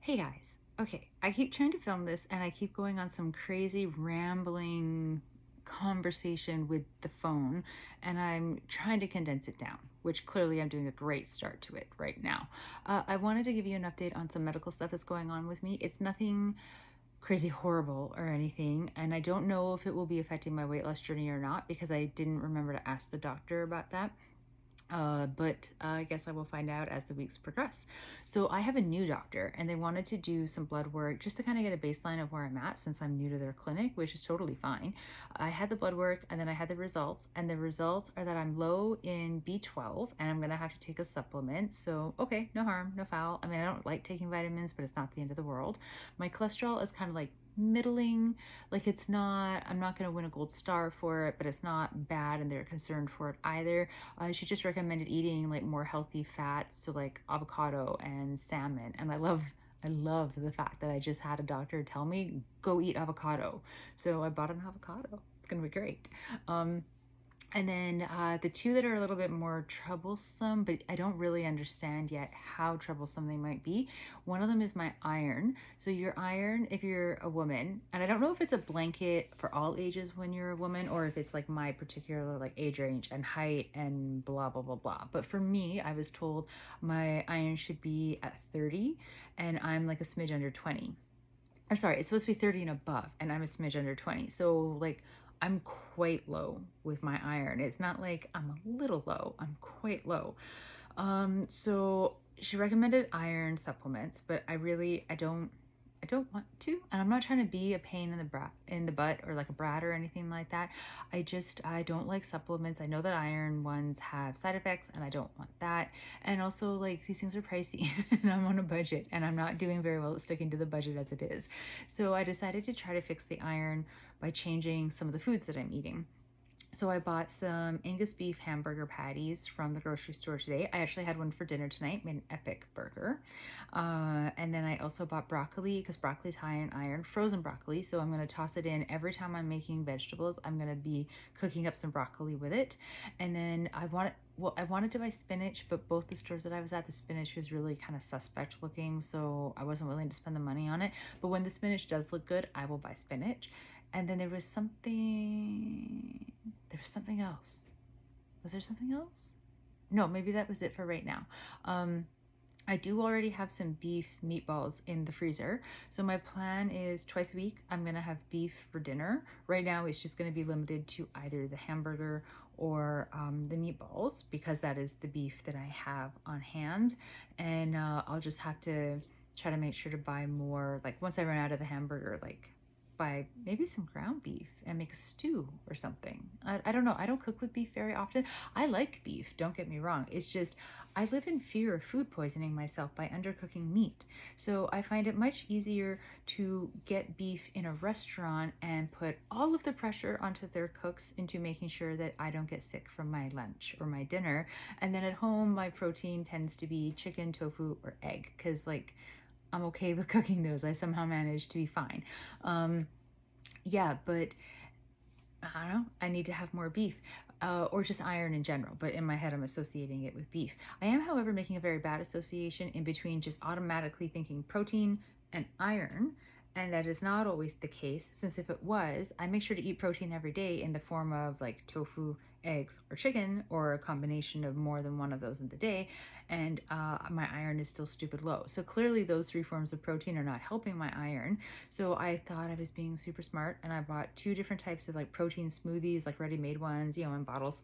Hey guys. Okay, I keep trying to film this and I keep going on some crazy rambling conversation with the phone, and I'm trying to condense it down, which clearly I'm doing a great start to it right now. I wanted to give you an update on some medical stuff that's going on with me. It's nothing crazy horrible or anything, and I don't know if it will be affecting my weight loss journey or not because I didn't remember to ask the doctor about that. But I guess I will find out as the weeks progress. So I have a new doctor and they wanted to do some blood work just to kind of get a baseline of where I'm at since I'm new to their clinic, which is totally fine. I had the blood work and then I had the results, and the results are that I'm low in B12 and I'm gonna have to take a supplement. So, okay, no harm, no foul. I mean, I don't like taking vitamins, but it's not the end of the world. My cholesterol is kind of like middling. Like, it's not, I'm not going to win a gold star for it, but it's not bad and they're concerned for it either. She just recommended eating like more healthy fats, so like avocado and salmon. And I love the fact that I just had a doctor tell me go eat avocado. So I bought an avocado. It's gonna be great. And then the two that are a little bit more troublesome, but I don't really understand yet how troublesome they might be. One of them is my iron. So your iron, if you're a woman, and I don't know if it's a blanket for all ages when you're a woman, or if it's like my particular like age range and height and blah, blah, blah, blah. But for me, I was told my iron should be at 30 and I'm like a smidge under 20. Or sorry, it's supposed to be 30 and above, and I'm a smidge under 20. So like I'm quite low with my iron. It's not like I'm a little low, I'm quite low. So she recommended iron supplements, but I don't want to, and I'm not trying to be a pain in the butt or like a brat or anything like that. I don't like supplements. I know that iron ones have side effects and I don't want that. And also, like, these things are pricey and I'm on a budget and I'm not doing very well at sticking to the budget as it is. So I decided to try to fix the iron by changing some of the foods that I'm eating. So I bought some Angus beef hamburger patties from the grocery store today. I actually had one for dinner tonight, made an epic burger. And then I also bought broccoli because broccoli's high in iron, frozen broccoli. So I'm going to toss it in every time I'm making vegetables. I'm going to be cooking up some broccoli with it. And then I wanted to buy spinach, but both the stores that I was at, the spinach was really kind of suspect looking. So I wasn't willing to spend the money on it. But when the spinach does look good, I will buy spinach. And then there was something else. Was there something else? No, maybe that was it for right now. I do already have some beef meatballs in the freezer. So my plan is twice a week, I'm gonna have beef for dinner. Right now, it's just gonna be limited to either the hamburger or the meatballs because that is the beef that I have on hand. And I'll just have to try to make sure to buy more, like once I run out of the hamburger, like buy maybe some ground beef and make a stew or something. I don't know. I don't cook with beef very often. I like beef, don't get me wrong. It's just I live in fear of food poisoning myself by undercooking meat. So I find it much easier to get beef in a restaurant and put all of the pressure onto their cooks into making sure that I don't get sick from my lunch or my dinner. And then at home, my protein tends to be chicken, tofu, or egg because, like, I'm okay with cooking those. I somehow manage to be fine. Yeah, but I don't know. I need to have more beef, or just iron in general. But in my head, I'm associating it with beef. I am, however, making a very bad association in between just automatically thinking protein and iron. And that is not always the case, since if it was, I make sure to eat protein every day in the form of like tofu, eggs, or chicken, or a combination of more than one of those in the day. And my iron is still stupid low. So clearly, those three forms of protein are not helping my iron. So I thought I was being super smart and I bought two different types of like protein smoothies, like ready-made ones, in bottles,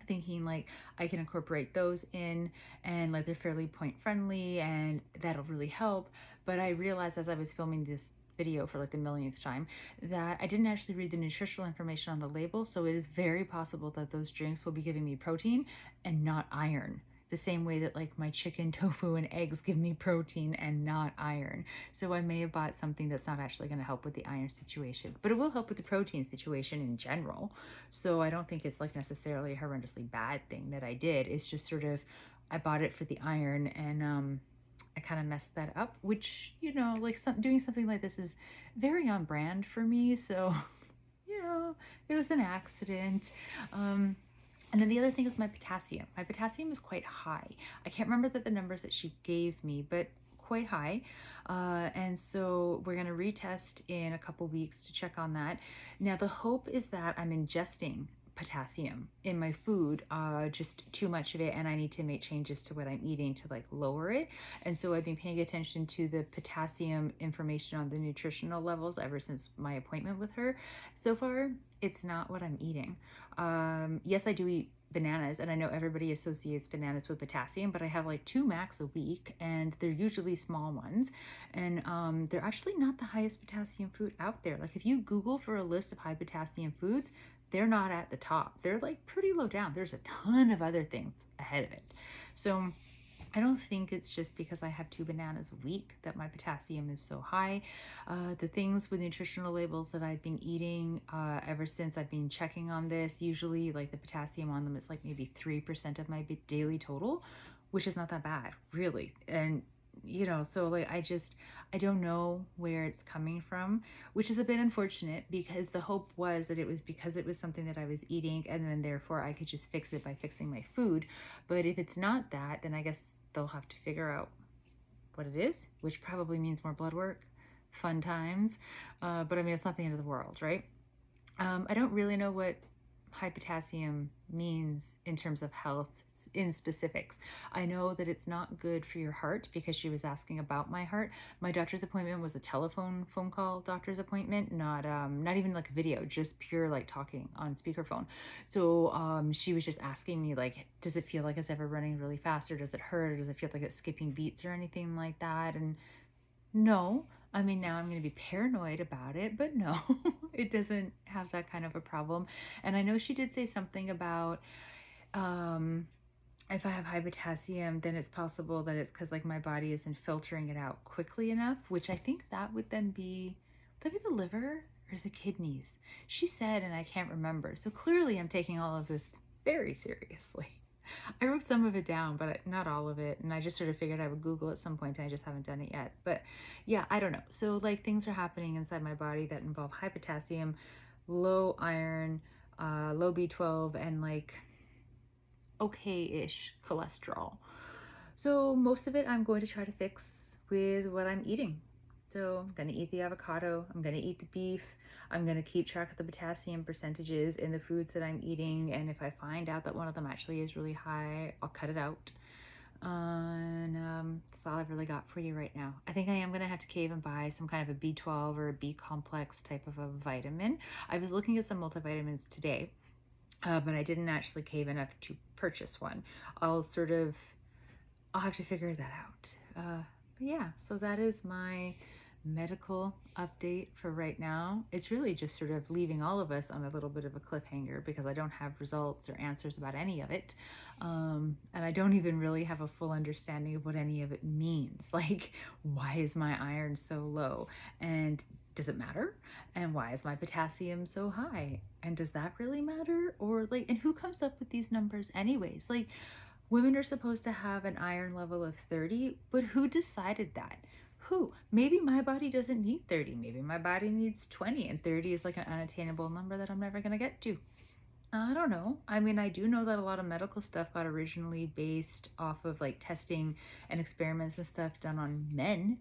thinking like I can incorporate those in and like they're fairly point friendly and that'll really help. But I realized as I was filming this video for like the millionth time that I didn't actually read the nutritional information on the label. So it is very possible that those drinks will be giving me protein and not iron, the same way that like my chicken, tofu, and eggs give me protein and not iron. So I may have bought something that's not actually going to help with the iron situation, but it will help with the protein situation in general. So I don't think it's like necessarily a horrendously bad thing that I did. It's just sort of, I bought it for the iron and I kind of messed that up, which, like doing something like this is very on brand for me. So, it was an accident. And then the other thing is my potassium. My potassium is quite high. I can't remember the numbers that she gave me, but quite high. And so we're going to retest in a couple weeks to check on that. Now, the hope is that I'm ingesting potassium in my food, just too much of it, and I need to make changes to what I'm eating to like lower it. And so I've been paying attention to the potassium information on the nutritional levels ever since my appointment with her. So far, it's not what I'm eating. Yes, I do eat bananas, and I know everybody associates bananas with potassium, but I have like 2 max a week, and they're usually small ones, and they're actually not the highest potassium food out there. Like if you Google for a list of high potassium foods, they're not at the top. They're like pretty low down. There's a ton of other things ahead of it. So I don't think it's just because I have 2 bananas a week that my potassium is so high. The things with nutritional labels that I've been eating ever since I've been checking on this, usually like the potassium on them is like maybe 3% of my daily total, which is not that bad, really. And so like I don't know where it's coming from, which is a bit unfortunate because the hope was that it was because it was something that I was eating and then therefore I could just fix it by fixing my food. But if it's not that, then I guess they'll have to figure out what it is, which probably means more blood work, fun times. But I mean, it's not the end of the world, right? I don't really know what high potassium means in terms of health in specifics. I know that it's not good for your heart because she was asking about my heart. My doctor's appointment was a phone call doctor's appointment, not even like a video, just pure like talking on speakerphone. So she was just asking me like, does it feel like it's ever running really fast, or does it hurt, or does it feel like it's skipping beats or anything like that? And no, I mean, now I'm going to be paranoid about it, but no, it doesn't have that kind of a problem. And I know she did say something about if I have high potassium, then it's possible that it's because like my body isn't filtering it out quickly enough, which I think that would then would that be the liver or the kidneys? She said, and I can't remember. So clearly I'm taking all of this very seriously. I wrote some of it down, but not all of it. And I just sort of figured I would Google at some point, and I just haven't done it yet. But yeah, I don't know. So like things are happening inside my body that involve high potassium, low iron, low B12, and like okay-ish cholesterol. So most of it I'm going to try to fix with what I'm eating. So I'm going to eat the avocado, I'm going to eat the beef, I'm going to keep track of the potassium percentages in the foods that I'm eating, and if I find out that one of them actually is really high, I'll cut it out. And that's all I've really got for you right now. I think I am going to have to cave and buy some kind of a B12 or a B complex type of a vitamin. I was looking at some multivitamins today, but I didn't actually cave enough to purchase one. I'll have to figure that out. But yeah, so that is my medical update for right now. It's really just sort of leaving all of us on a little bit of a cliffhanger because I don't have results or answers about any of it. And I don't even really have a full understanding of what any of it means. Like, why is my iron so low? And does it matter? And why is my potassium so high? And does that really matter? Or like, and who comes up with these numbers anyways? Like, women are supposed to have an iron level of 30, but who decided that? Who? Maybe my body doesn't need 30. Maybe my body needs 20, and 30 is like an unattainable number that I'm never going to get to. I don't know. I mean, I do know that a lot of medical stuff got originally based off of like testing and experiments and stuff done on men,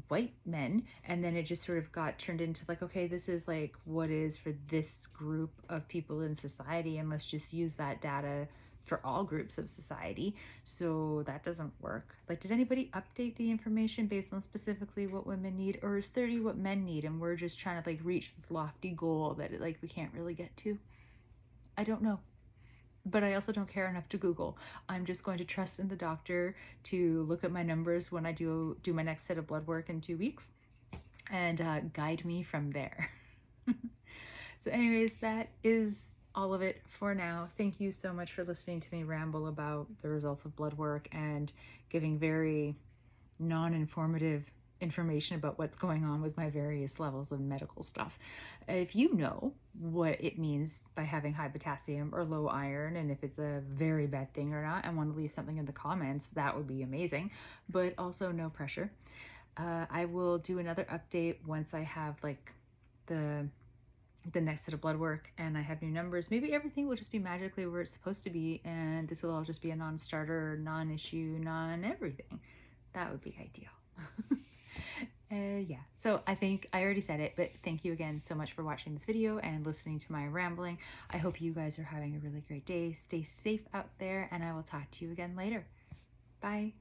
white men, and then it just sort of got turned into like, okay, this is like what is for this group of people in society, and let's just use that data for all groups of society. So that doesn't work. Like, did anybody update the information based on specifically what women need, or is 30 what men need and we're just trying to like reach this lofty goal that like we can't really get to? I don't know. But I also don't care enough to Google. I'm just going to trust in the doctor to look at my numbers when I do my next set of blood work in 2 weeks and guide me from there. So anyways, that is all of it for now. Thank you so much for listening to me ramble about the results of blood work and giving very non-informative information about what's going on with my various levels of medical stuff. If you know what it means by having high potassium or low iron, and if it's a very bad thing or not, and want to leave something in the comments, that would be amazing, but also no pressure. I will do another update once I have like the next set of blood work and I have new numbers. Maybe everything will just be magically where it's supposed to be, and this will all just be a non-starter, non-issue, non-everything. That would be ideal. Yeah, so I think I already said it, but thank you again so much for watching this video and listening to my rambling. I hope you guys are having a really great day. Stay safe out there, and I will talk to you again later. Bye.